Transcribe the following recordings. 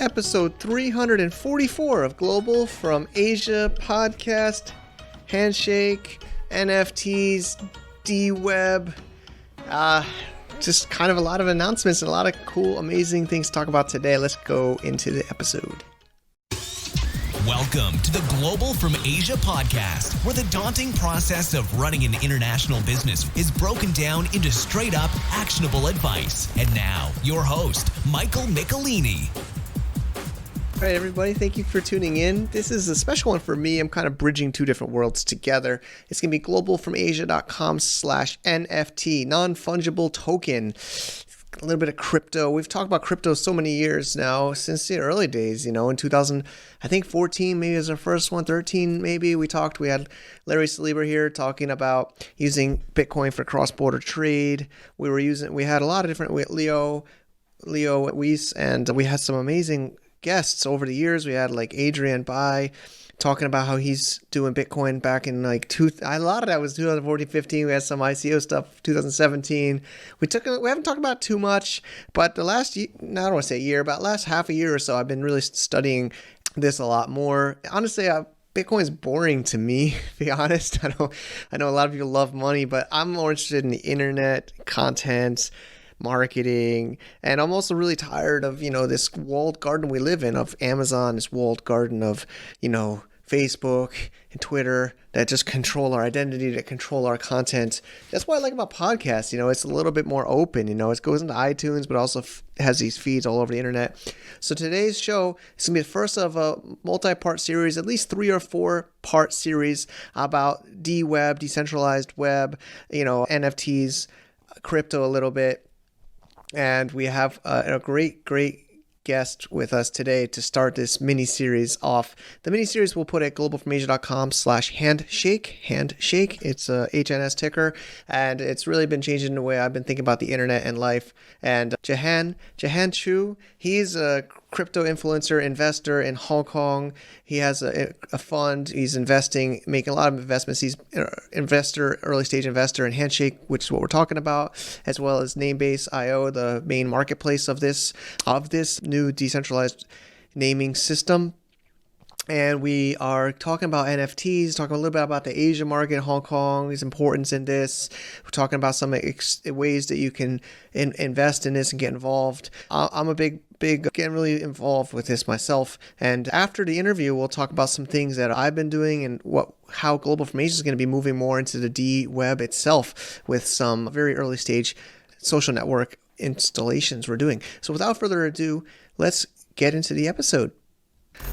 episode 344 of Global from Asia Podcast. Handshake, NFTs, dWeb. Just kind of a lot of announcements and a lot of cool, amazing things to talk about today. Let's go into the episode. Welcome to the Global from Asia Podcast, where the daunting process of running an international business is broken down into straight-up, actionable advice. And now, your host, Michael Michelini. All right, everybody, thank you for tuning in. This is a special one for me. I'm kind of bridging two different worlds together. It's going to be globalfromasia.com/NFT, non-fungible token. A little bit of crypto. We've talked about crypto so many years now, since the early days, in 2000, I think 14 maybe was our first one, 13 maybe. We had Larry Seiger here talking about using Bitcoin for cross-border trade. We had a lot of different, Leo Weiss, and we had some amazing guests over the years. We had like Adrian Bai talking about how he's doing Bitcoin back in a lot of that was 2014, 15. We had some ICO stuff, 2017. We haven't talked about too much, but the last year, I don't want to say year, but last half a year or so, I've been really studying this a lot more. Honestly, Bitcoin is boring to me, to be honest. I know a lot of people love money, but I'm more interested in the internet, content, marketing, and I'm also really tired of this walled garden we live in, of Amazon, this walled garden of Facebook and Twitter that just control our identity, that control our content. That's what I like about podcasts. It's a little bit more open. It goes into iTunes, but also has these feeds all over the internet. So today's show is going to be the first of a multi-part series, at least 3 or 4 part series about dWeb, decentralized web, NFTs, crypto a little bit. And we have a great guest with us today to start this mini-series off. The mini-series we'll put at globalfromasia.com/handshake. Handshake, it's a HNS ticker, and it's really been changing the way I've been thinking about the internet and life. And Jehan Chu, he's a crypto influencer, investor in Hong Kong. He has a fund. He's making a lot of investments. He's early stage investor in Handshake, which is what we're talking about, as well as Namebase.io, the main marketplace of this new decentralized naming system. And we are talking about NFTs, talking a little bit about the Asia market, Hong Kong, its importance in this. We're talking about some ways that you can invest in this and get involved. I'm a big getting really involved with this myself. And after the interview, we'll talk about some things that I've been doing and how Global from Asia is going to be moving more into the dWeb itself with some very early stage social network installations we're doing. So without further ado, let's get into the episode.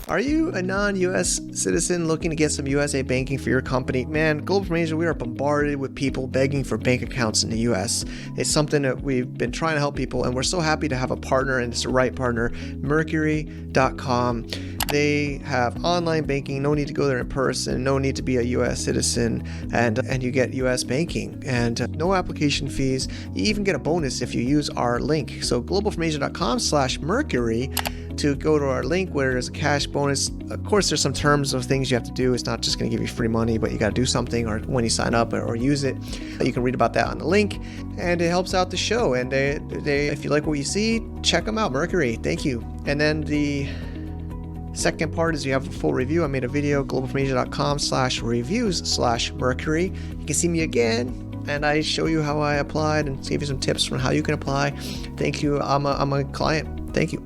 Are you a non-U.S. citizen looking to get some USA banking for your company? Man, Global from Asia, we are bombarded with people begging for bank accounts in the U.S. It's something that we've been trying to help people, and we're so happy to have a partner, and it's the right partner, Mercury.com. They have online banking, no need to go there in person, no need to be a U.S. citizen, and you get U.S. banking, and no application fees. You even get a bonus if you use our link. So globalfromasia.com/Mercury to go to our link where there's a cash bonus. Of course, there's some terms of things you have to do. It's not just going to give you free money, but you got to do something or when you sign up or use it. You can read about that on the link, and it helps out the show. And they if you like what you see, check them out, Mercury. Thank you. And then the second part is you have a full review. I made a video, globalfromasia.com/reviews/Mercury. You can see me again, and I show you how I applied and give you some tips on how you can apply. Thank you. I'm a client. Thank you.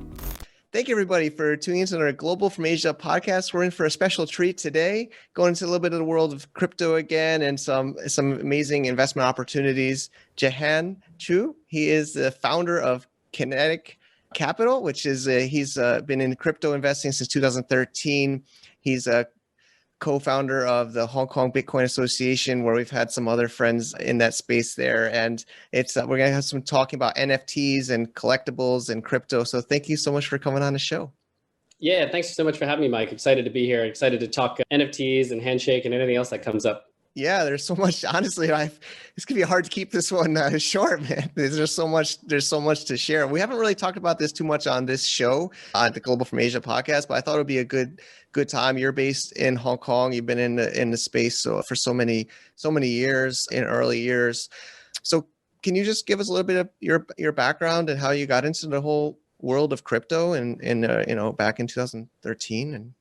Thank you, everybody, for tuning into our Global from Asia podcast. We're in for a special treat today, going into a little bit of the world of crypto again and some amazing investment opportunities. Jehan Chu, he is the founder of Kinetic Capital, which is he's been in crypto investing since 2013. He's a co-founder of the Hong Kong Bitcoin Association, where we've had some other friends in that space there. And it's we're going to have some talking about NFTs and collectibles and crypto. So thank you so much for coming on the show. Yeah, thanks so much for having me, Mike. Excited to be here. Excited to talk NFTs and Handshake and anything else that comes up. Yeah, there's so much. Honestly, it's gonna be hard to keep this one short, man. There's so much to share. We haven't really talked about this too much on this show, on the Global from Asia podcast, but I thought it would be a good time. You're based in Hong Kong. You've been in the space for so many years, in early years. So can you just give us a little bit of your background and how you got into the whole world of crypto in back in 2013? And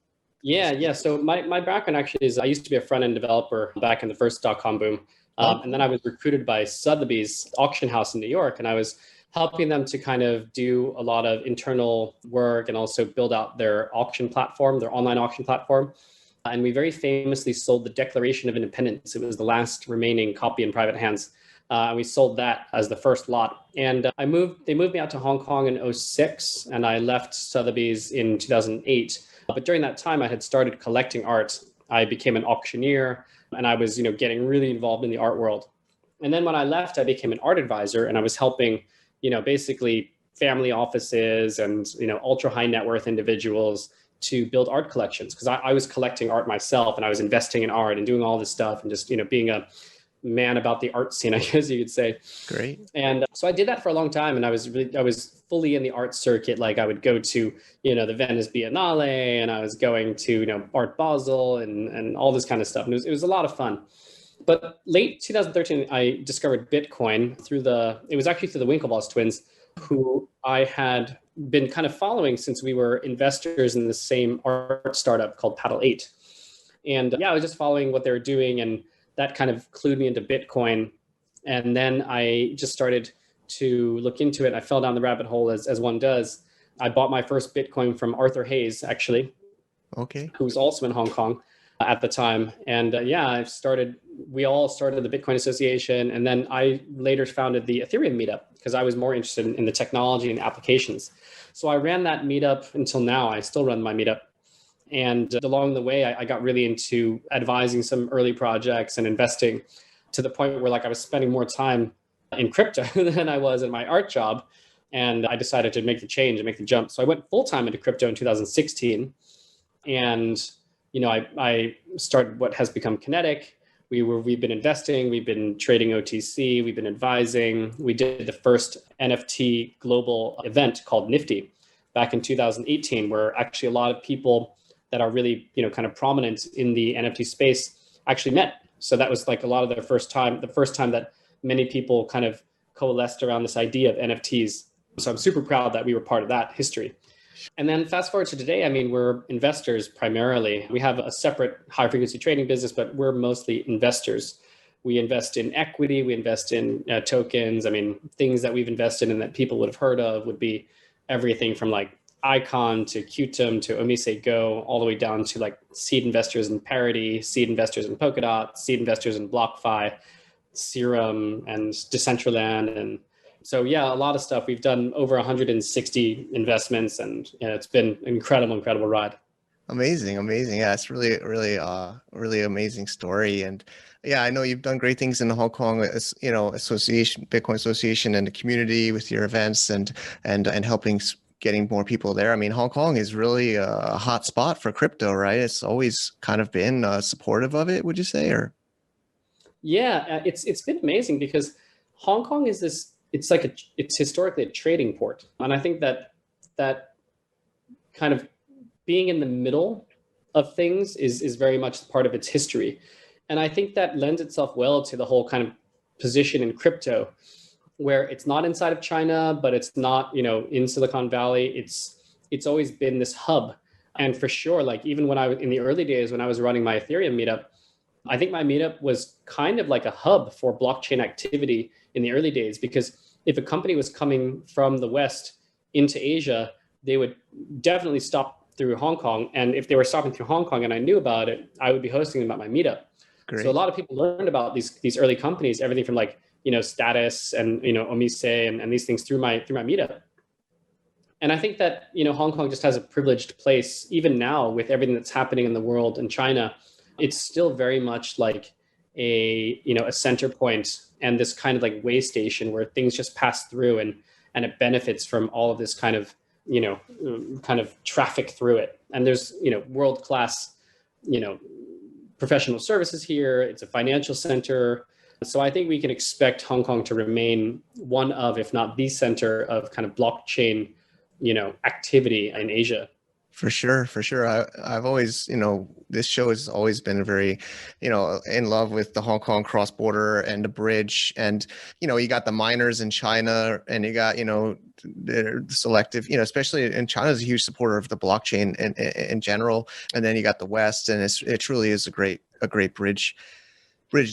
Yeah. So my background actually is I used to be a front-end developer back in the first dot-com boom. And then I was recruited by Sotheby's auction house in New York, and I was helping them to kind of do a lot of internal work and also build out their auction platform, their online auction platform. And we very famously sold the Declaration of Independence. It was the last remaining copy in private hands. And we sold that as the first lot. And they moved me out to Hong Kong in '06, and I left Sotheby's in 2008. But during that time, I had started collecting art. I became an auctioneer, and I was, getting really involved in the art world. And then when I left, I became an art advisor, and I was helping, basically family offices and, ultra high net worth individuals to build art collections, because I was collecting art myself, and I was investing in art and doing all this stuff and just, being a man about the art scene, I guess you could say. Great. And so I did that for a long time, and I was fully in the art circuit. Like I would go to, the Venice Biennale, and I was going to, Art Basel and all this kind of stuff. And it was a lot of fun. But late 2013, I discovered Bitcoin it was actually through the Winklevoss twins, who I had been kind of following since we were investors in the same art startup called Paddle 8. And I was just following what they were doing, and that kind of clued me into Bitcoin. And then I just started to look into it. I fell down the rabbit hole as one does. I bought my first Bitcoin from Arthur Hayes, actually, who was also in Hong Kong at the time. And we all started the Bitcoin Association. And then I later founded the Ethereum meetup because I was more interested in the technology and applications. So I ran that meetup until now. I still run my meetup. And along the way, I got really into advising some early projects and investing, to the point where I was spending more time in crypto than I was in my art job. And I decided to make the change and make the jump. So I went full time into crypto in 2016. And, I started what has become Kinetic. We've been investing, we've been trading OTC, we've been advising. We did the first NFT global event called Nifty back in 2018, where actually a lot of people that are really, kind of prominent in the NFT space actually met. So that was a lot of the first time that many people kind of coalesced around this idea of NFTs. So I'm super proud that we were part of that history. And then fast forward to today, we're investors primarily. We have a separate high frequency trading business, but we're mostly investors. We invest in equity, we invest in tokens. Things that we've invested in that people would have heard of would be everything from Icon to Qtum to Omise Go, all the way down to seed investors in Parity, seed investors in Polkadot, seed investors in BlockFi, Serum, and Decentralized. And so, a lot of stuff. We've done over 160 investments, and it's been an incredible ride. Amazing. Yeah, it's really, really amazing story. And I know you've done great things in the Hong Kong, association, Bitcoin Association, and the community with your events and helping getting more people there. Hong Kong is really a hot spot for crypto, right? It's always kind of been supportive of it, would you say? Or it's been amazing because Hong Kong is this. It's historically a trading port, and I think that kind of being in the middle of things is very much part of its history, and I think that lends itself well to the whole kind of position in crypto, where it's not inside of China, but it's not, in Silicon Valley. It's always been this hub. And for sure, even when in the early days, when I was running my Ethereum meetup, I think my meetup was kind of like a hub for blockchain activity in the early days, because if a company was coming from the West into Asia, they would definitely stop through Hong Kong. And if they were stopping through Hong Kong and I knew about it, I would be hosting them at my meetup. Great. So a lot of people learned about these early companies, everything from Status and, Omise and these things through my meetup. And I think that, Hong Kong just has a privileged place, even now with everything that's happening in the world and China. It's still very much a center point and this kind of way station where things just pass through and it benefits from all of this kind of traffic through it. And there's, world-class, professional services here. It's a financial center. So I think we can expect Hong Kong to remain one of, if not the center of kind of blockchain, activity in Asia. For sure, for sure. I've always, this show has always been very, in love with the Hong Kong cross border and the bridge. And, you got the miners in China and you got, the selective, especially in China is a huge supporter of the blockchain in general. And then you got the West, and it truly is a great bridge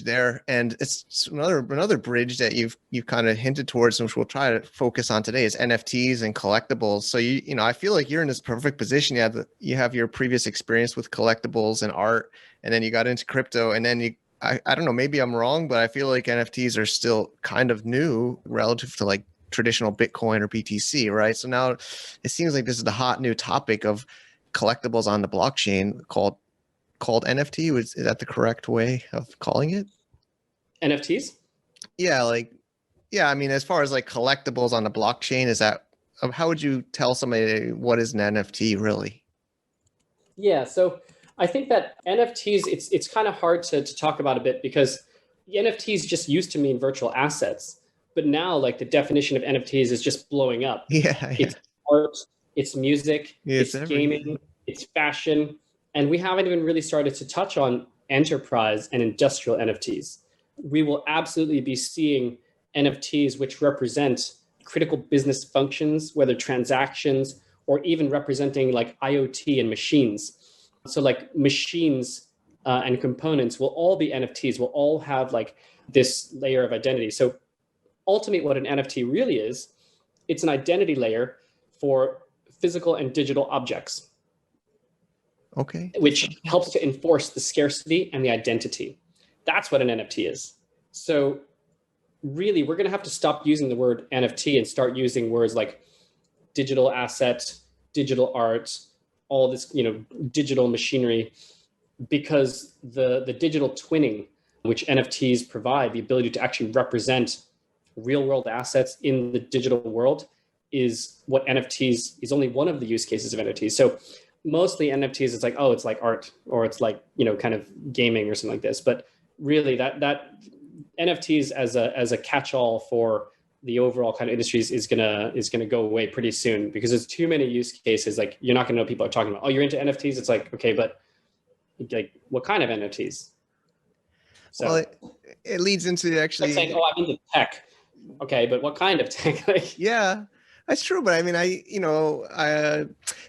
there. And it's another bridge that you've kind of hinted towards, which we'll try to focus on today, is NFTs and collectibles. So I feel like you're in this perfect position. You have your previous experience with collectibles and art, and then you got into crypto, and then I don't know, maybe I'm wrong, but I feel like NFTs are still kind of new relative to like traditional Bitcoin or BTC, right? So now it seems like this is the hot new topic of collectibles on the blockchain called NFT. Is that the correct way of calling it? NFTs? Yeah, I mean, as far as like collectibles on the blockchain, how would you tell somebody what is an NFT really? Yeah, so I think that NFTs, it's kind of hard to talk about a bit because NFTs just used to mean virtual assets, but now like the definition of NFTs is just blowing up. Yeah. It's art, it's music, it's everything. gaming, it's fashion, and we haven't even really started to touch on enterprise and industrial NFTs. We will absolutely be seeing NFTs which represent critical business functions, whether transactions or even representing like IoT and machines. So like machines and components will all be NFTs, will all have like this layer of identity. So ultimately what an NFT really is, it's an identity layer for physical and digital objects. Okay. Which helps to enforce the scarcity and the identity. That's what an NFT is. So really, we're going to have to stop using the word NFT and start using words like digital asset, digital art, all this, digital machinery, because the digital twinning, which NFTs provide, the ability to actually represent real world assets in the digital world, is what NFTs is only one of the use cases of NFTs. So mostly NFTs, it's like, oh, it's like art, or it's like, kind of gaming or something like this. But really that NFTs as a catch-all for the overall kind of industries is gonna go away pretty soon, because there's too many use cases. Like you're not gonna know what people are talking about. Oh, you're into NFTs? It's like, okay, but like what kind of NFTs? So well, it leads into actually saying, oh, I'm into tech. Okay, but what kind of tech? Yeah, that's true. But I mean,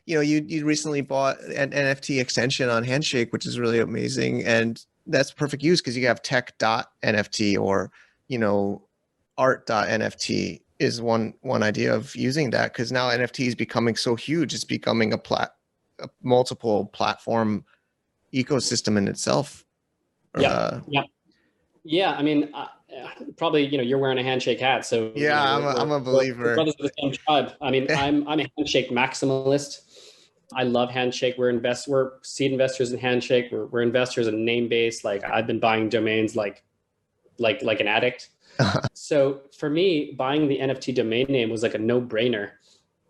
you recently bought an NFT extension on Handshake, which is really amazing. And that's perfect use because you have tech.nft or, art.nft is one idea of using that, because now NFT is becoming so huge. It's becoming a multiple platform ecosystem in itself. Yeah. Yeah. I mean, probably, you're wearing a Handshake hat. So yeah, I'm a believer. We're brothers of the same tribe. I mean, I'm a Handshake maximalist. I love Handshake. We're seed investors in Handshake. We're investors in Namebase. Like I've been buying domains like an addict. So for me, buying the NFT domain name was like a no-brainer.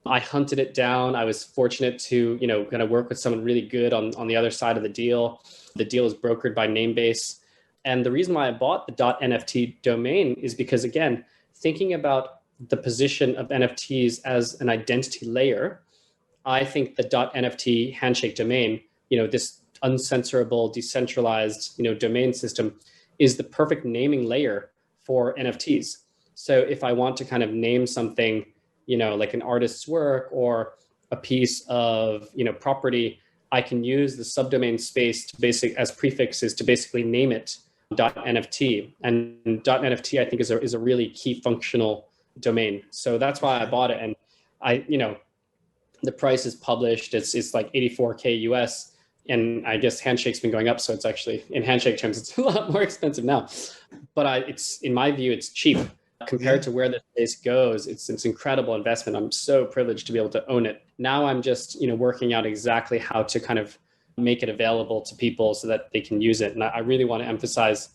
I hunted it down. I was fortunate to, kind of work with someone really good on the other side of the deal. The deal is brokered by Namebase. And the reason why I bought the .nft domain is because, again, thinking about the position of NFTs as an identity layer, I think the .nft Handshake domain, this uncensorable, decentralized, domain system is the perfect naming layer for NFTs. So if I want to kind of name something, like an artist's work or a piece of, property, I can use the subdomain space to as prefixes to basically name it .nft. And .nft, I think, is a really key functional domain. So that's why I bought it. And the price is published. It's like 84K US. And I guess Handshake's been going up. So it's actually, in Handshake terms, it's a lot more expensive now. But it's, in my view, it's cheap compared to where the space goes. It's incredible investment. I'm so privileged to be able to own it. Now I'm just, working out exactly how to kind of make it available to people so that they can use it. And I really want to emphasize,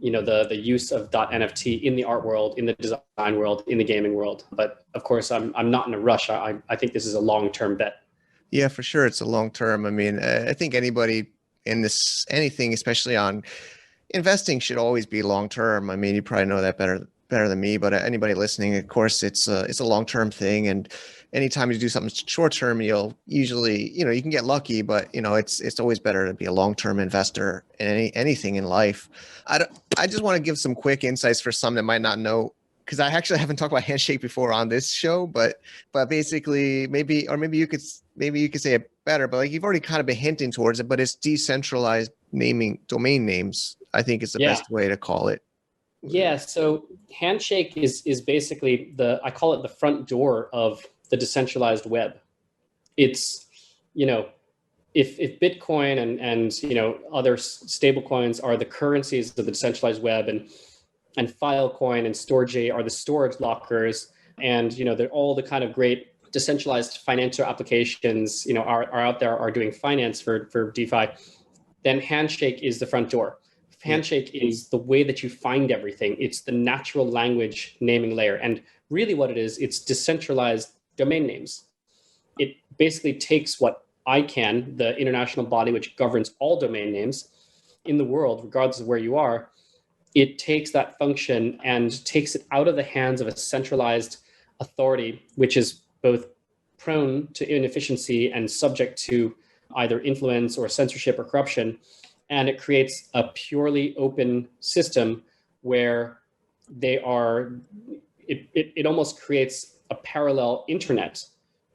the use of .nft in the art world, in the design world, in the gaming world. But of course, I'm not in a rush. I think this is a long-term bet. Yeah, for sure. It's a long-term. I mean, I think anybody in anything, especially on investing, should always be long-term. I mean, you probably know that better than me, but anybody listening, of course, it's a long-term thing. And anytime you do something short term, you'll usually, you can get lucky, but it's always better to be a long-term investor in anything in life. I just want to give some quick insights for some that might not know, because I actually haven't talked about Handshake before on this show, but basically maybe you could say it better, but like you've already kind of been hinting towards it, but it's decentralized naming domain names, I think is the best way to call it. Yeah. So Handshake is basically I call it the front door of the decentralized web. It's, if Bitcoin and other stable coins are the currencies of the decentralized web, and Filecoin and Storj are the storage lockers, and they're all the kind of great decentralized financial applications are out there, are doing finance for DeFi, then Handshake is the front door. Handshake is the way that you find everything. It's the natural language naming layer. And really what it is, it's decentralized domain names. It basically takes what ICANN, the international body which governs all domain names in the world, regardless of where you are, it takes that function and takes it out of the hands of a centralized authority, which is both prone to inefficiency and subject to either influence or censorship or corruption. And it creates a purely open system where it almost creates a parallel internet,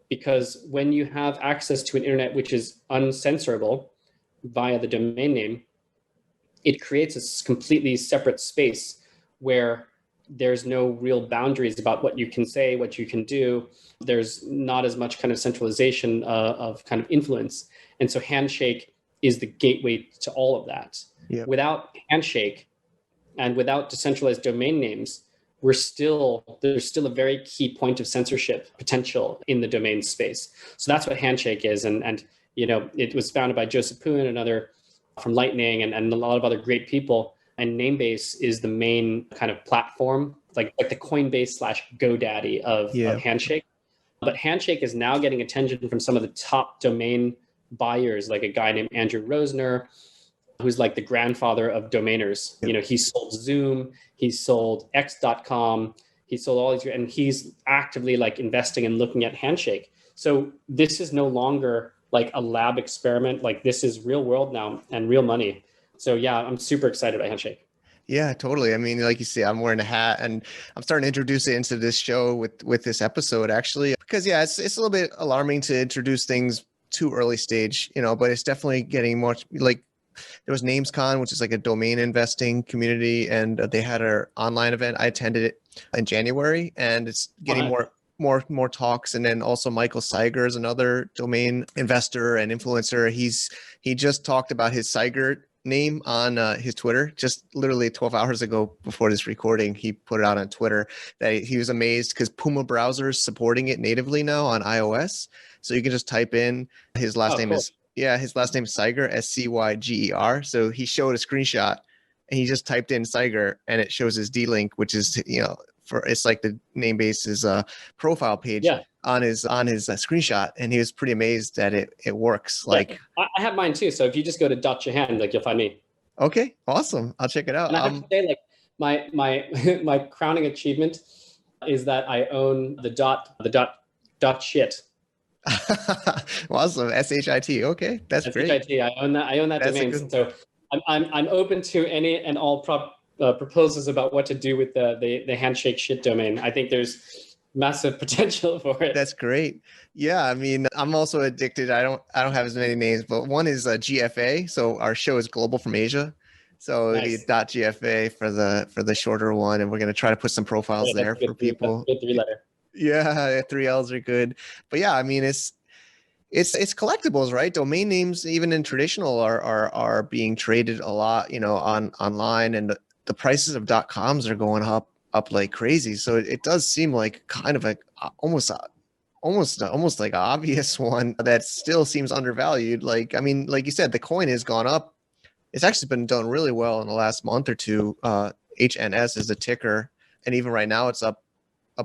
because when you have access to an internet which is uncensorable via the domain name, it creates a completely separate space where there's no real boundaries about what you can say, what you can do. There's not as much kind of centralization of kind of influence. And so Handshake is the gateway to all of that. Yep. Without Handshake and without decentralized domain names, there's still a very key point of censorship potential in the domain space. So that's what Handshake is. And it was founded by Joseph Poon, another from Lightning, and a lot of other great people. And Namebase is the main kind of platform, like the Coinbase / GoDaddy of Handshake. But Handshake is now getting attention from some of the top domain buyers, like a guy named Andrew Rosner, who's like the grandfather of domainers. He sold Zoom, he sold X.com, he sold all these, and he's actively like investing and looking at Handshake. So this is no longer like a lab experiment. Like this is real world now and real money. So yeah, I'm super excited about Handshake. Yeah, totally. I mean, like you see, I'm wearing a hat and I'm starting to introduce it into this show with this episode, actually, because it's a little bit alarming to introduce things too early stage, but it's definitely getting more like there was NamesCon, which is like a domain investing community, and they had an online event. I attended it in January, and it's getting more talks. And then also Michael Seiger is another domain investor and influencer. He just talked about his Seiger name on his Twitter just literally 12 hours ago before this recording. He put it out on Twitter that he was amazed because Puma browser is supporting it natively now on iOS. So you can just type in his last name is Seiger, Scyger. So he showed a screenshot and he just typed in Seiger and it shows his D-Link, which is, it's like the Namebase's profile page on his screenshot. And he was pretty amazed that it works. Like I have mine too. So if you just go to .Jehan, like you'll find me. Okay, awesome. I'll check it out. And I have to say, like my crowning achievement is that I own the dot shit. Awesome. SHIT. Okay, that's great. SHIT. I own that domain. So I'm open to any and all proposals about what to do with the Handshake shit domain. I think there's massive potential for it. That's great. Yeah, I mean, I'm also addicted. I don't have as many names, but one is GFA. So our show is global from Asia. So nice. .gfa for the shorter one, and we're going to try to put some profiles there for people. Good 3-letter. Yeah, 3 L's are good. But yeah, I mean, it's collectibles, right? Domain names, even in traditional, are being traded a lot, online, and the prices of .coms are going up like crazy. So it does seem like kind of almost like an obvious one that still seems undervalued. Like, I mean, like you said, the coin has gone up. It's actually been done really well in the last month or two. HNS is the ticker, and even right now it's up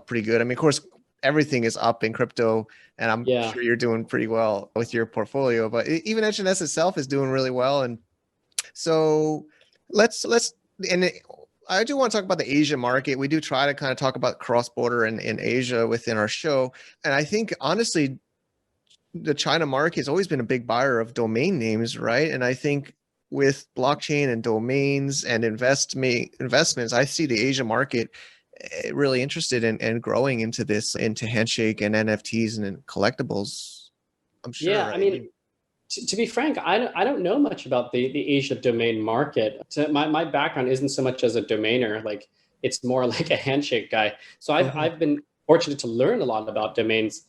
pretty good. I mean, of course, everything is up in crypto, and I'm sure you're doing pretty well with your portfolio, but even HNS itself is doing really well. And so let's I do want to talk about the Asia market. We do try to kind of talk about cross-border in Asia within our show. And I think, honestly, the China market has always been a big buyer of domain names, right? And I think with blockchain and domains and investments, I see the Asia market really interested in growing into this, into Handshake and NFTs and collectibles. I'm sure. Yeah, right? I mean, to be frank, I don't know much about the Asia domain market. My background isn't so much as a domainer, like it's more like a handshake guy. So I've been fortunate to learn a lot about domains,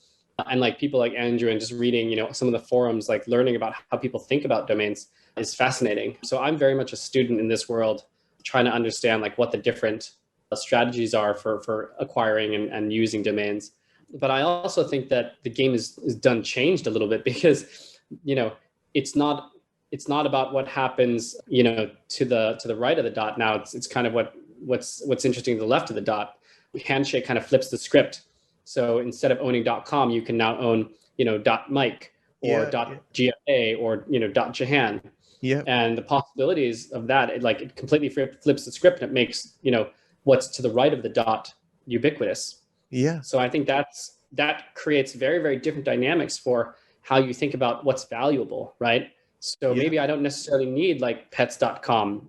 and like people like Andrew, and just reading, some of the forums, like learning about how people think about domains is fascinating. So I'm very much a student in this world, trying to understand like what the different strategies are for acquiring and using domains. But I also think that the game is done changed a little bit, because it's not about what happens to the right of the dot. Now it's kind of what's interesting to the left of the dot. Handshake kind of flips the script. So instead of owning .com, you can now own .mike or .gfa or .jehan. Yeah. And the possibilities of that, it completely flips the script, and it makes what's to the right of the dot ubiquitous. Yeah. So I think that creates very, very different dynamics for how you think about what's valuable, right? So maybe I don't necessarily need like pets.com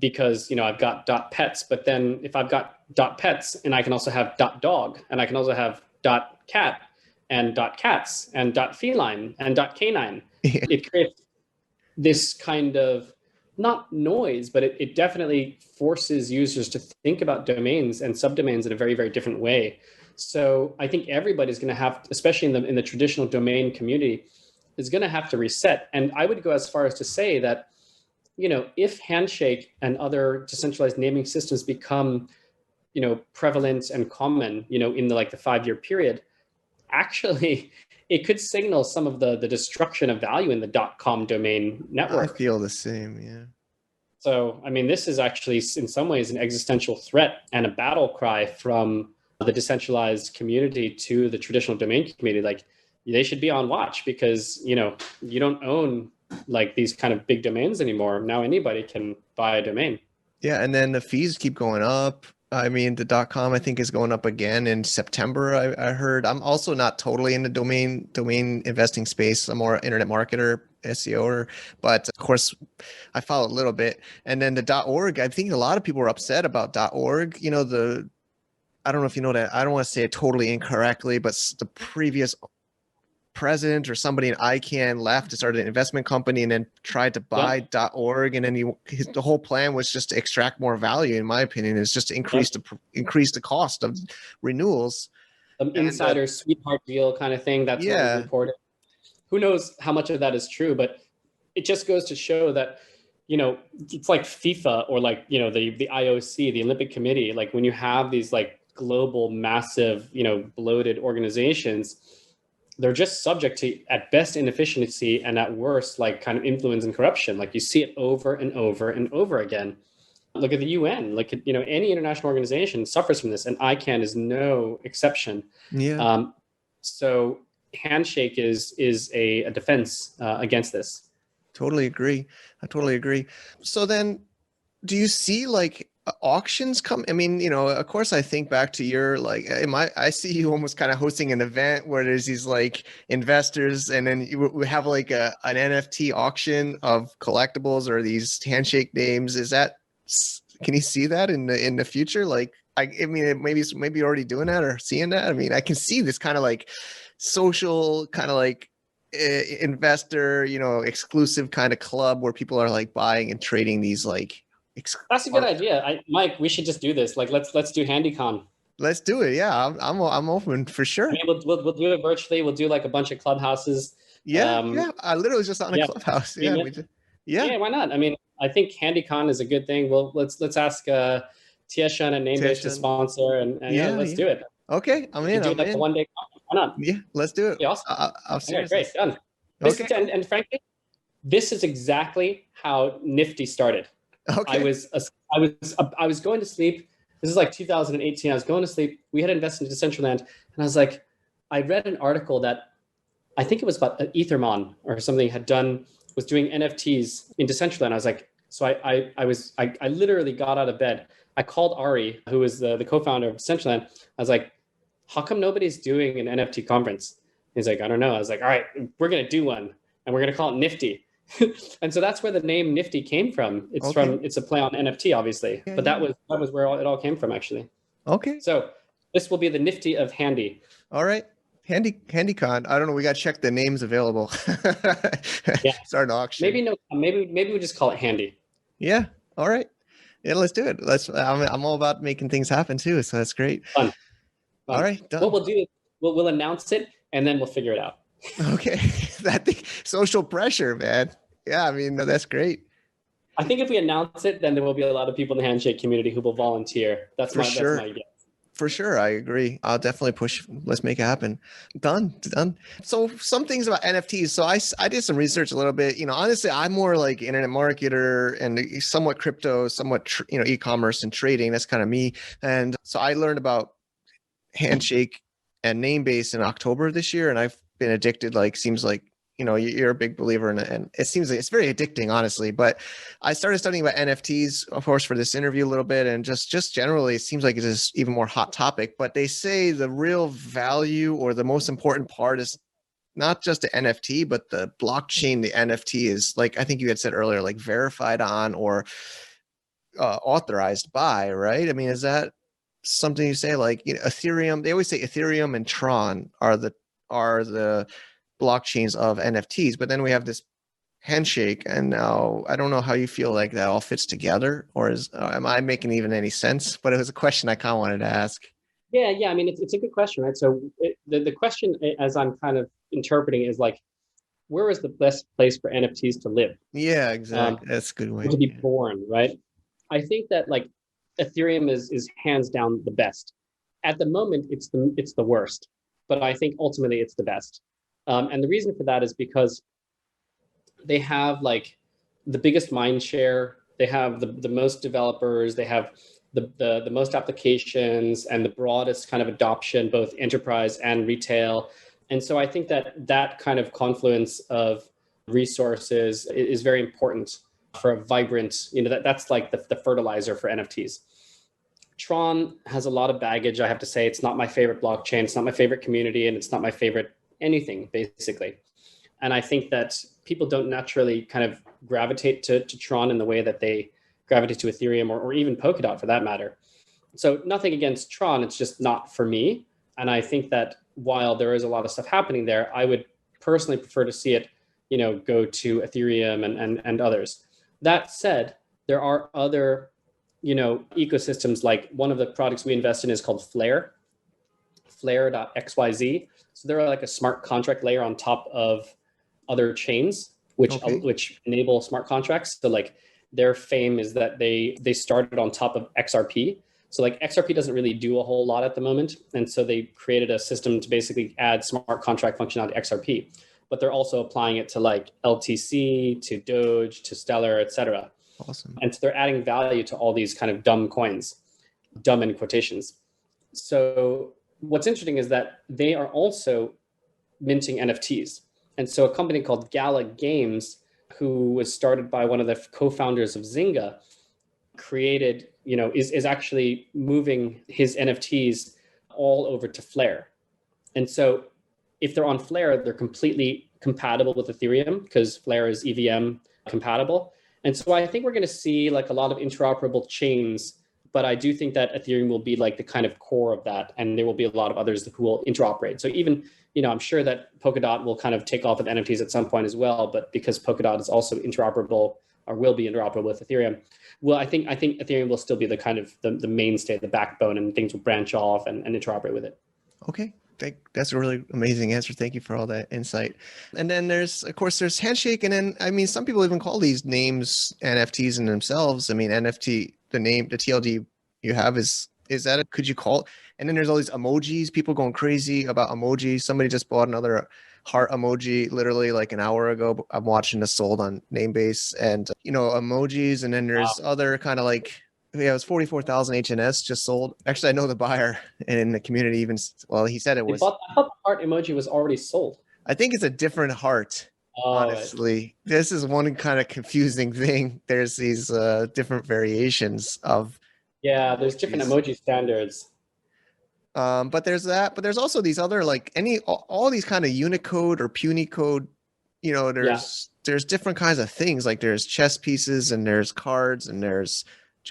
because I've got .pets, but then if I've got .pets and I can also have .dog, and I can also have .cat and .cats and .feline and .canine, it creates this kind of, not noise, but it definitely forces users to think about domains and subdomains in a very, very different way. So I think everybody's going to have, especially in the traditional domain community, is going to have to reset. And I would go as far as to say that, if Handshake and other decentralized naming systems become, prevalent and common, in the 5-year period, actually, it could signal some of the destruction of value in the .com domain network. I feel the same, yeah. So, I mean, this is actually in some ways an existential threat and a battle cry from the decentralized community to the traditional domain community. Like, they should be on watch, because, you don't own like these kind of big domains anymore. Now anybody can buy a domain. Yeah, and then the fees keep going up. I mean, the .com I think is going up again in September. I heard. I'm also not totally in the domain investing space. I'm more internet marketer, SEO, but of course, I follow a little bit. And then the .org, I think a lot of people were upset about .org. I don't know if you know that. I don't want to say it totally incorrectly, but the previous president or somebody in ICANN left to start an investment company and then tried to buy .org, and then the whole plan was just to extract more value. In my opinion, is just to increase the cost of renewals. Insider sweetheart deal kind of thing. That's what was reported. Who knows how much of that is true? But it just goes to show that it's like FIFA or like the IOC, the Olympic Committee. Like, when you have these like global, massive, bloated organizations, they're just subject to, at best, inefficiency, and at worst, like kind of influence and corruption. Like, you see it over and over and over again. Look at the UN. Look at any international organization suffers from this, and ICANN is no exception. Yeah. So Handshake is a defense against this. Totally agree. I totally agree. So then, do you see like auctions come? I mean, of course, I think back to your I see you almost kind of hosting an event where there's these like investors, and then we have like an NFT auction of collectibles or these handshake names. Can you see that in the future? Like, I mean, maybe you're already doing that or seeing that. I mean, I can see this kind of like social kind of like investor, exclusive kind of club where people are like buying and trading these like. That's a good idea. Mike, we should just do this. Like, let's do HandyCon. Let's do it. Yeah, I'm open for sure. I mean, we'll do it virtually. We'll do like a bunch of clubhouses. Yeah. I literally just on a clubhouse. Yeah. Why not? I mean, I think HandyCon is a good thing. Well, let's ask Tieshan and Namebase to sponsor, and let's do it. Okay, I'm in. Do like a one-day conference. Why not? Yeah, let's do it. Yeah, awesome. I'll see. Great, done. And frankly, this is exactly how Nifty started. Okay. I was going to sleep. This is like 2018. I was going to sleep. We had invested in Decentraland, and I was like, I read an article that I think it was about Ethermon or something was doing NFTs in Decentraland. I was like, So I literally got out of bed. I called Ari, who is the co-founder of Decentralized. I was like, how come nobody's doing an NFT conference? He's like, I don't know. I was like, all right, we're going to do one and we're going to call it Nifty. And so that's where the name Nifty came from. It's a play on NFT, obviously, but that was where it all came from, actually. Okay. So this will be the Nifty of Handy. All right. HandyCon. I don't know. We got to check the names available. Yeah. Start an auction. Maybe we just call it Handy. Yeah. All right. Yeah, let's do it. I'm all about making things happen too. So that's great. Fun. All right. Done. What we'll do is we'll announce it and then we'll figure it out. Okay. Social pressure, man. Yeah. I mean, that's great. I think if we announce it, then there will be a lot of people in the Handshake community who will volunteer. That's my guess. For sure. I agree. I'll definitely push. Let's make it happen. Done. So some things about NFTs. So I did some research a little bit, honestly, I'm more like internet marketer and somewhat crypto, somewhat, e-commerce and trading. That's kind of me. And so I learned about Handshake and Namebase in October this year. And I've been addicted, seems like, you're a big believer in it, and it seems like it's very addicting, honestly. But I started studying about NFTs, of course, for this interview a little bit, and just generally, it seems like it is even more hot topic. But they say the real value or the most important part is not just the NFT, but the blockchain. The NFT is, like I think you had said earlier, like verified on or authorized by, right? I mean, is that something you say? Like Ethereum, they always say Ethereum and Tron are the blockchains of NFTs, but then we have this Handshake, and now I don't know how you feel like that all fits together, or am I making even any sense? But it was a question I kind of wanted to ask. Yeah. I mean, it's a good question, right? So the question, as I'm kind of interpreting, is like, where is the best place for NFTs to live? Yeah, exactly. That's a good way to be born, right? I think that like Ethereum is hands down the best. At the moment, it's the worst, but I think ultimately it's the best. And the reason for that is because they have like the biggest mind share, they have the most developers, they have the most applications and the broadest kind of adoption, both enterprise and retail. And so I think that kind of confluence of resources is very important for a vibrant, that's like the fertilizer for NFTs. Tron has a lot of baggage, I have to say. It's not my favorite blockchain, it's not my favorite community, and it's not my favorite anything, basically. And I think that people don't naturally kind of gravitate to Tron in the way that they gravitate to Ethereum or even Polkadot for that matter. So nothing against Tron, it's just not for me. And I think that while there is a lot of stuff happening there, I would personally prefer to see it, go to Ethereum and others. That said, there are other, ecosystems. Like one of the products we invest in is called Flare.xyz. So they're like a smart contract layer on top of other chains, which enable smart contracts. So like their fame is that they started on top of XRP. So like XRP doesn't really do a whole lot at the moment. And so they created a system to basically add smart contract functionality to XRP. But they're also applying it to like LTC, to Doge, to Stellar, et cetera. Awesome. And so they're adding value to all these kind of dumb coins, dumb in quotations. So what's interesting is that they are also minting NFTs. And so a company called Gala Games, who was started by one of the co-founders of Zynga, created, is actually moving his NFTs all over to Flare. And so if they're on Flare, they're completely compatible with Ethereum because Flare is EVM compatible. And so I think we're going to see like a lot of interoperable chains, but I do think that Ethereum will be like the kind of core of that. And there will be a lot of others who will interoperate. So even, I'm sure that Polkadot will kind of take off with NFTs at some point as well, but because Polkadot is also interoperable or will be interoperable with Ethereum, well, I think Ethereum will still be the kind of the mainstay, the backbone, and things will branch off and interoperate with it. Okay. That's a really amazing answer. Thank you for all that insight. And then there's Handshake. And then, I mean, some people even call these names NFTs in themselves. I mean, NFT, the name, the TLD you have is that it? Could you call it? And then there's all these emojis, people going crazy about emojis. Somebody just bought another heart emoji literally like an hour ago. I'm watching this sold on Namebase and, emojis. And then there's other kind of like, yeah, it was 44,000 HNS just sold. Actually, I know the buyer and in the community even, well, he said it was. I thought the heart emoji was already sold. I think it's a different heart. Oh, honestly. This is one kind of confusing thing. There's these different variations of yeah, there's different emojis. emoji standards. But there's that, but there's also these other like all these kind of Unicode or Punicode, Yeah. there's different kinds of things. Like there's chess pieces and there's cards and there's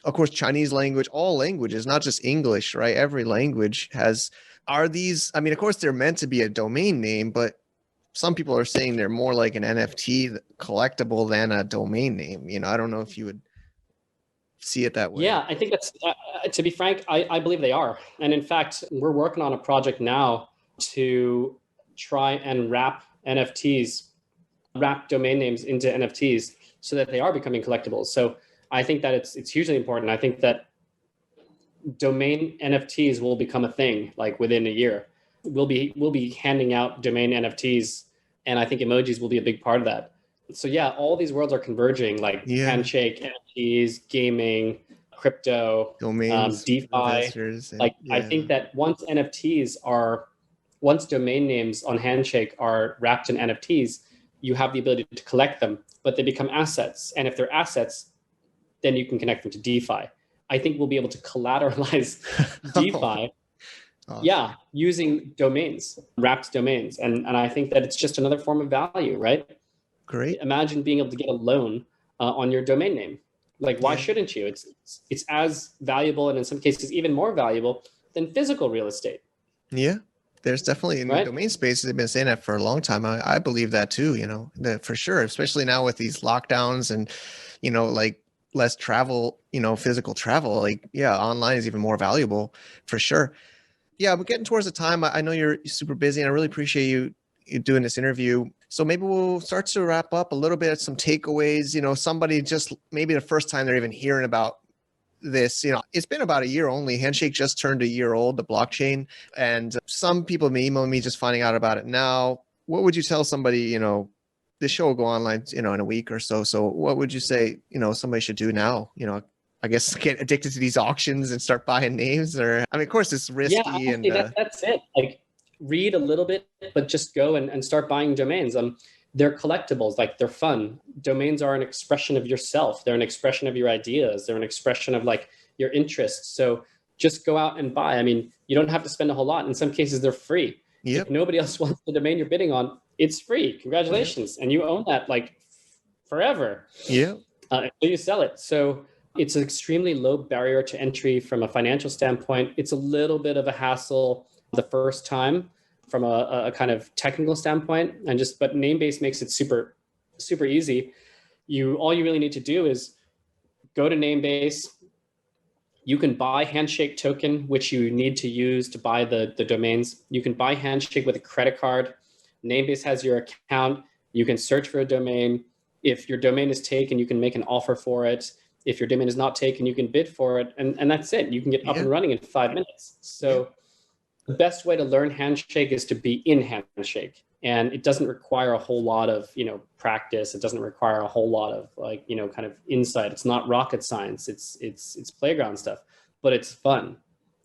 of course Chinese language, all languages, not just English, right? Every language has are these, I mean, of course they're meant to be a domain name, but some people are saying they're more like an NFT collectible than a domain name. I don't know if you would see it that way. Yeah, I think that's, to be frank, I believe they are. And in fact, we're working on a project now to try and wrap NFTs, wrap domain names into NFTs so that they are becoming collectibles. So I think that it's hugely important. I think that domain NFTs will become a thing like within a year. We'll be handing out domain NFTs, and I think emojis will be a big part of that. So yeah, all these worlds are converging, like Yeah, Handshake, NFTs, gaming, crypto, domains, DeFi. investors, and Like I yeah, think that once domain names on Handshake are wrapped in NFTs, you have the ability to collect them, but they become assets. And if they're assets, then you can connect them to DeFi. I think we'll be able to collateralize DeFi, awesome, yeah, using domains, wrapped domains. And I think that it's just another form of value, right? great, Imagine being able to get a loan on your domain name. Like, why yeah. shouldn't you? It's as valuable, and in some cases even more valuable than physical real estate, Yeah, there's definitely in the right? domain space, they've been saying that for a long time. I believe that too, that for sure, especially now with these lockdowns and, like less travel, physical travel, like, yeah, online is even more valuable for sure. Yeah, we're getting towards the time. I know you're super busy and I really appreciate you doing this interview. So maybe we'll start to wrap up a little bit of some takeaways, somebody just maybe the first time they're even hearing about this, it's been about a year only. Handshake just turned a year old, the blockchain. And some people may email me just finding out about it now. What would you tell somebody, this show will go online, in a week or so. So what would you say, somebody should do now? I guess get addicted to these auctions and start buying names, or, I mean, of course it's Yeah, risky and honestly, that's it. Like, read a little bit, but just go and start buying domains. They're collectibles, like they're fun. Domains are an expression of yourself. They're an expression of your ideas. They're an expression of like your interests. So just go out and buy. I mean, you don't have to spend a whole lot. In some cases, they're free. If yep. nobody else wants the domain you're bidding on, it's free. Yep. Congratulations. And you own that like forever Yep. until you sell it. So it's an extremely low barrier to entry from a financial standpoint. It's a little bit of a hassle the first time from a kind of technical standpoint, but Namebase makes it super super easy. All you really need to do is go to Namebase. You can buy Handshake token, which you need to use to buy the domains. You can buy Handshake with a credit card. Namebase has your account. You can search for a domain. If your domain is taken, you can make an offer for it. If your domain is not taken, you can bid for it. And that's it. You can get up Yeah. and running in 5 minutes. Yeah. So the best way to learn Handshake is to be in Handshake. And it doesn't require a whole lot of, practice. It doesn't require a whole lot of kind of insight. It's not rocket science. It's playground stuff, but it's fun.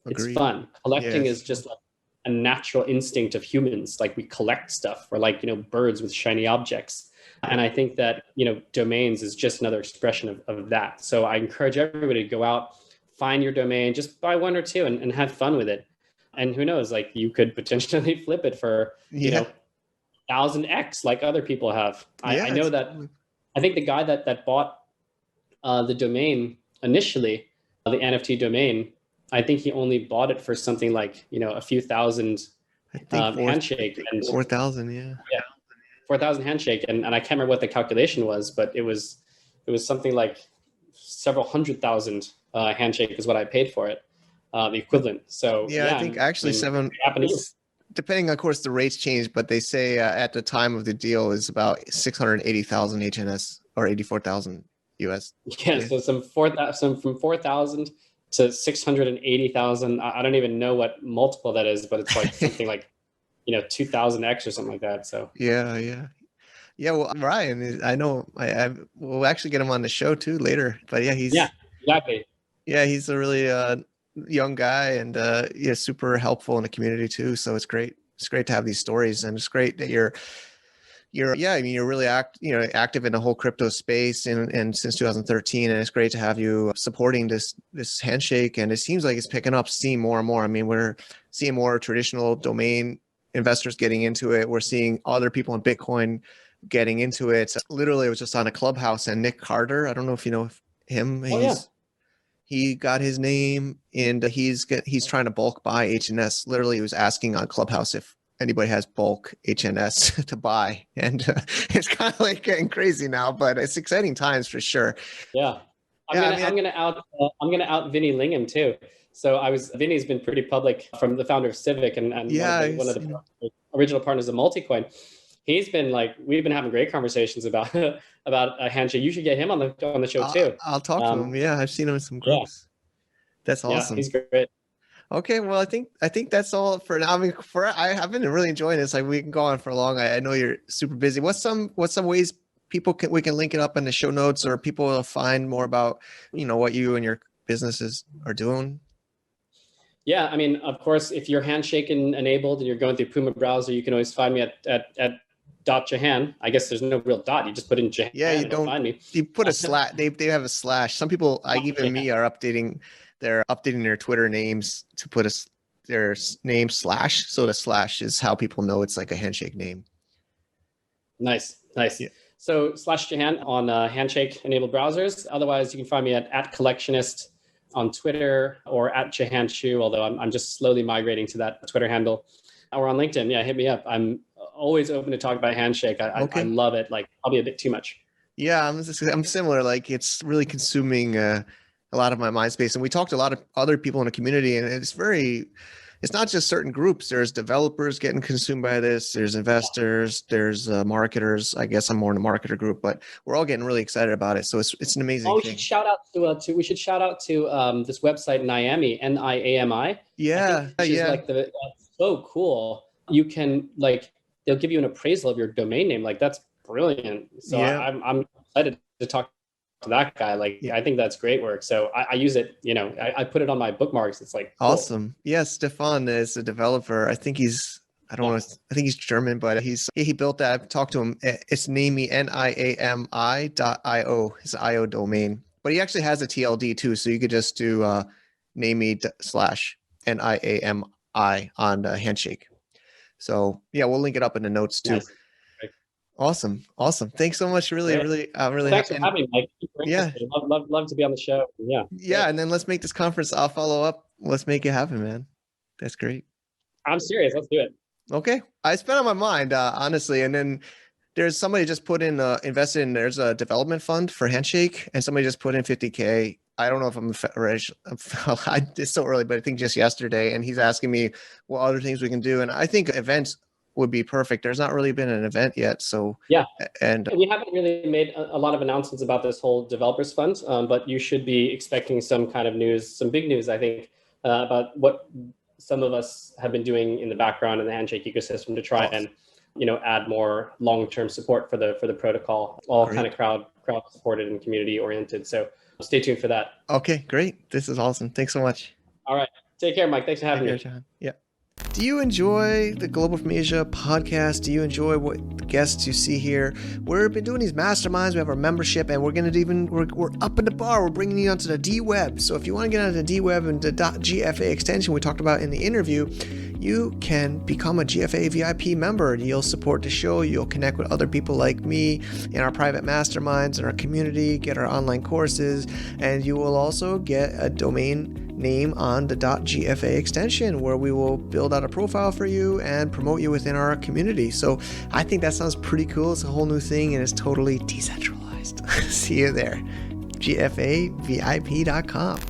It's Agreed. fun. Collecting Yes. is just like a natural instinct of humans. Like we collect stuff. We're like, birds with shiny objects. And I think that, domains is just another expression of that. So I encourage everybody to go out, find your domain, just buy one or two and have fun with it. And who knows, like you could potentially flip it for, Yeah. 1000x like other people have. Yeah. I know that. I think the guy that bought the domain initially, the NFT domain, I think he only bought it for something like, a few thousand I think Handshake and 4,000. Yeah. 4,000 Handshake. And I can't remember what the calculation was, but it was something like several hundred thousand Handshake is what I paid for it, the equivalent. So Yeah. I think actually depending, of course, the rates change, but they say at the time of the deal is about 680,000 HNS or 84,000 US. Yeah, so some from 4,000 to 680,000. I don't even know what multiple that is, but it's like something like 2,000x or something like that. So Yeah. Yeah. Yeah. Well, Ryan, I know we'll actually get him on the show too later, but yeah, yeah, exactly. he's a really young guy and yeah, super helpful in the community too. So it's great. It's great to have these stories, and it's great that you're really active in the whole crypto space and since 2013, and it's great to have you supporting this Handshake, and it seems like it's picking up steam more and more. I mean, we're seeing more traditional domain investors getting into it. We're seeing other people in Bitcoin getting into it. Literally, I was just on a Clubhouse, and Nick Carter, I don't know if you know him. Oh, yeah. He got his name, and he's trying to bulk buy HNS. Literally, he was asking on Clubhouse if anybody has bulk HNS to buy, and it's kind of like getting crazy now, but it's exciting times for sure. Yeah, I'm gonna out Vinny Lingham too. So Vinny's been pretty public, from the founder of Civic and one of the original partners of Multicoin. He's been like, we've been having great conversations about a Handshake. You should get him on the show too. I'll talk to him. Yeah, I've seen him in some groups. Yeah. That's awesome. Yeah, he's great. Okay, well, I think that's all for now. I mean, I've been really enjoying this. Like, we can go on for long. I know you're super busy. What's some ways we can link it up in the show notes, or people will find more about what you and your businesses are doing? Yeah, I mean, of course, if you're Handshake enabled and you're going through Puma browser, you can always find me at .Jehan. I guess there's no real dot. You just put in Jehan. Yeah, you don't find me. You put a slash. They have a slash. Some people, me, are updating. They're updating their Twitter names to put their name slash. So the slash is how people know it's like a Handshake name. Nice. Yeah. So /Jehan on Handshake enabled browsers. Otherwise, you can find me at Collectionist on Twitter, or at Jehan Chu, although I'm just slowly migrating to that Twitter handle. Or on LinkedIn. Yeah, hit me up. I'm always open to talk about Handshake. I love it. Like, probably a bit too much. Yeah, I'm similar. Like, it's really consuming a lot of my mind space. And we talked to a lot of other people in the community, and it's not just certain groups. There's developers getting consumed by this. There's investors. There's marketers. I guess I'm more in the marketer group, but we're all getting really excited about it. So it's an amazing thing. We should shout out to this website, Niami, Niami. Yeah, is like so cool. You can they'll give you an appraisal of your domain name. Like, that's brilliant. So yeah. I'm excited to talk to that guy. I think that's great work. So I use it, I put it on my bookmarks. It's like cool. Awesome. Yeah, Stefan is a developer. I think I think he's German, but he built that. I've talked to him. It's Niami, Niami.io, his IO domain. But he actually has a TLD too, so you could just do Niami/NIAMI on the Handshake. So yeah, we'll link it up in the notes too. Nice. Awesome. Thanks so much. Really Thanks for having me, Mike. Yeah. Love to be on the show. Yeah. Yeah. And then let's make this conference. I'll follow up. Let's make it happen, man. That's great. I'm serious. Let's do it. Okay. It's been on my mind, honestly. And then there's somebody just put in, there's a development fund for Handshake, and somebody just put in $50K. I don't know if it's so early, but I think just yesterday. And he's asking me what other things we can do. And I think events would be perfect. There's not really been an event yet. So yeah. And we haven't really made a lot of announcements about this whole developers fund, but you should be expecting some kind of news, some big news, I think, about what some of us have been doing in the background in the Handshake ecosystem to try and, add more long-term support for the protocol, all great. Kind of crowd supported and community oriented. So stay tuned for that. Okay, great. This is awesome. Thanks so much. All right. Take care, Mike. Thanks for having me. Jehan. Yeah. Do you enjoy the Global from Asia podcast? Do you enjoy what guests you see here? We've been doing these masterminds. We have our membership, and we're up in the bar. We're bringing you onto the dWeb. So if you want to get onto the dWeb and the .GFA extension we talked about in the interview, you can become a GFA VIP member. You'll support the show. You'll connect with other people like me in our private masterminds in our community, get our online courses, and you will also get a domain name on the .GFA extension, where we will build out a profile for you and promote you within our community. So I think that sounds pretty cool. It's a whole new thing, and it's totally decentralized. See you there. GFAVIP.com.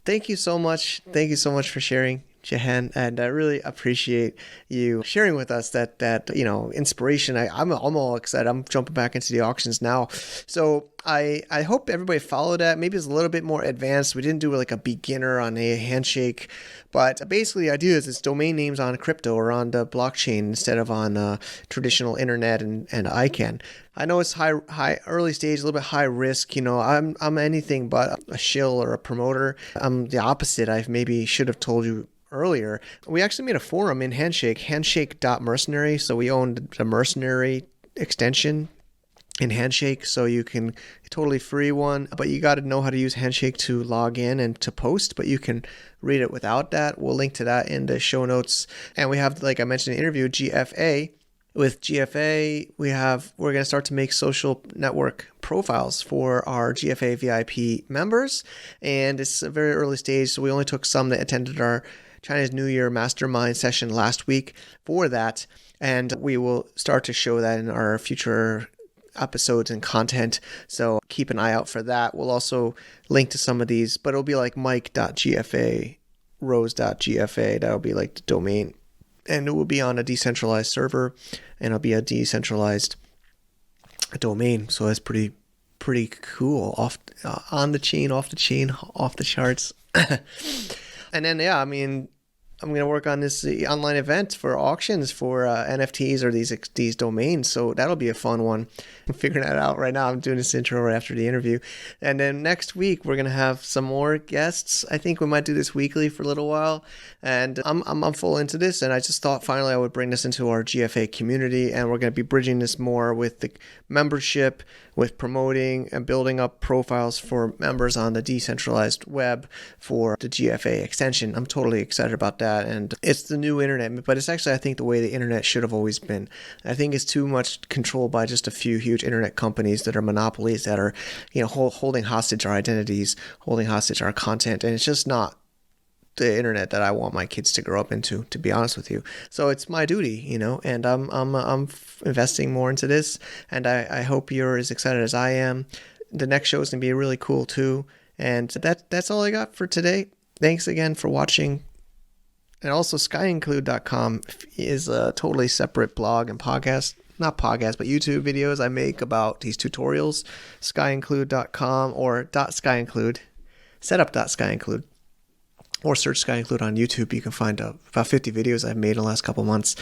Thank you so much. Thank you so much for sharing, Jehan, and I really appreciate you sharing with us that inspiration. I'm all excited. I'm jumping back into the auctions now. So I hope everybody followed that. Maybe it's a little bit more advanced. We didn't do like a beginner on a Handshake, but basically the idea is it's domain names on crypto or on the blockchain instead of on traditional internet and ICANN. I know it's high early stage, a little bit high risk. I'm anything but a shill or a promoter. I'm the opposite. I maybe should have told you earlier. We actually made a forum in Handshake, handshake.mercenary. So we owned the mercenary extension in Handshake, so you can totally free one, but you got to know how to use Handshake to log in and to post, but you can read it without that. We'll link to that in the show notes. And we have, like I mentioned in the interview, GFA. With GFA, we're going to start to make social network profiles for our GFA VIP members, and it's a very early stage, so we only took some that attended our Chinese New Year mastermind session last week for that, and we will start to show that in our future episodes and content, so keep an eye out for that. We'll also link to some of these, but it'll be like mike.gfa, rose.gfa, that'll be like the domain, and it will be on a decentralized server, and it'll be a decentralized domain, so that's pretty cool, on the chain, off the chain, off the charts. And then I'm going to work on this online event for auctions for NFTs or these domains. So that'll be a fun one. I'm figuring that out right now. I'm doing this intro right after the interview. And then next week, we're going to have some more guests. I think we might do this weekly for a little while. And I'm full into this. And I just thought finally I would bring this into our GFA community. And we're going to be bridging this more with the membership, with promoting and building up profiles for members on the decentralized web for the GFA extension. I'm totally excited about that. And it's the new internet, but it's actually, I think, the way the internet should have always been. I think it's too much controlled by just a few huge internet companies that are monopolies that are, holding hostage our identities, holding hostage our content. And it's just not the internet that I want my kids to grow up into, to be honest with you. So it's my duty, and I'm investing more into this, and I hope you're as excited as I am. The next show is going to be really cool too. And that's all I got for today. Thanks again for watching. And also skyinclude.com is a totally separate blog and podcast, not podcast, but YouTube videos I make about these tutorials. Skyinclude.com or .skyinclude, setup.skyinclude. Or search SkyInclude on YouTube. You can find about 50 videos I've made in the last couple months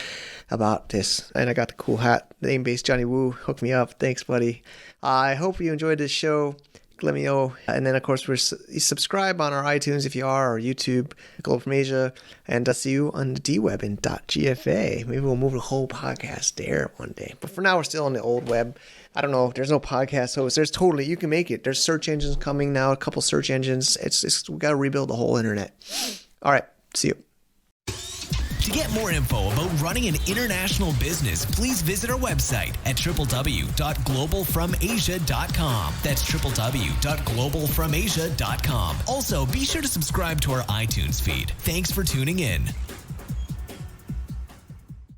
about this. And I got the cool hat. Name-based Johnny Woo hooked me up. Thanks, buddy. I hope you enjoyed this show. Let me know. And then, of course, subscribe on our iTunes if you are, or YouTube, Global from Asia. And I'll see you on the dWeb in .gfa. Maybe we'll move the whole podcast there one day. But for now, we're still on the old web. I don't know. There's no podcast host. You can make it. There's search engines coming now, a couple search engines. We got to rebuild the whole internet. All right. See you. To get more info about running an international business, please visit our website at www.globalfromasia.com. That's www.globalfromasia.com. Also, be sure to subscribe to our iTunes feed. Thanks for tuning in.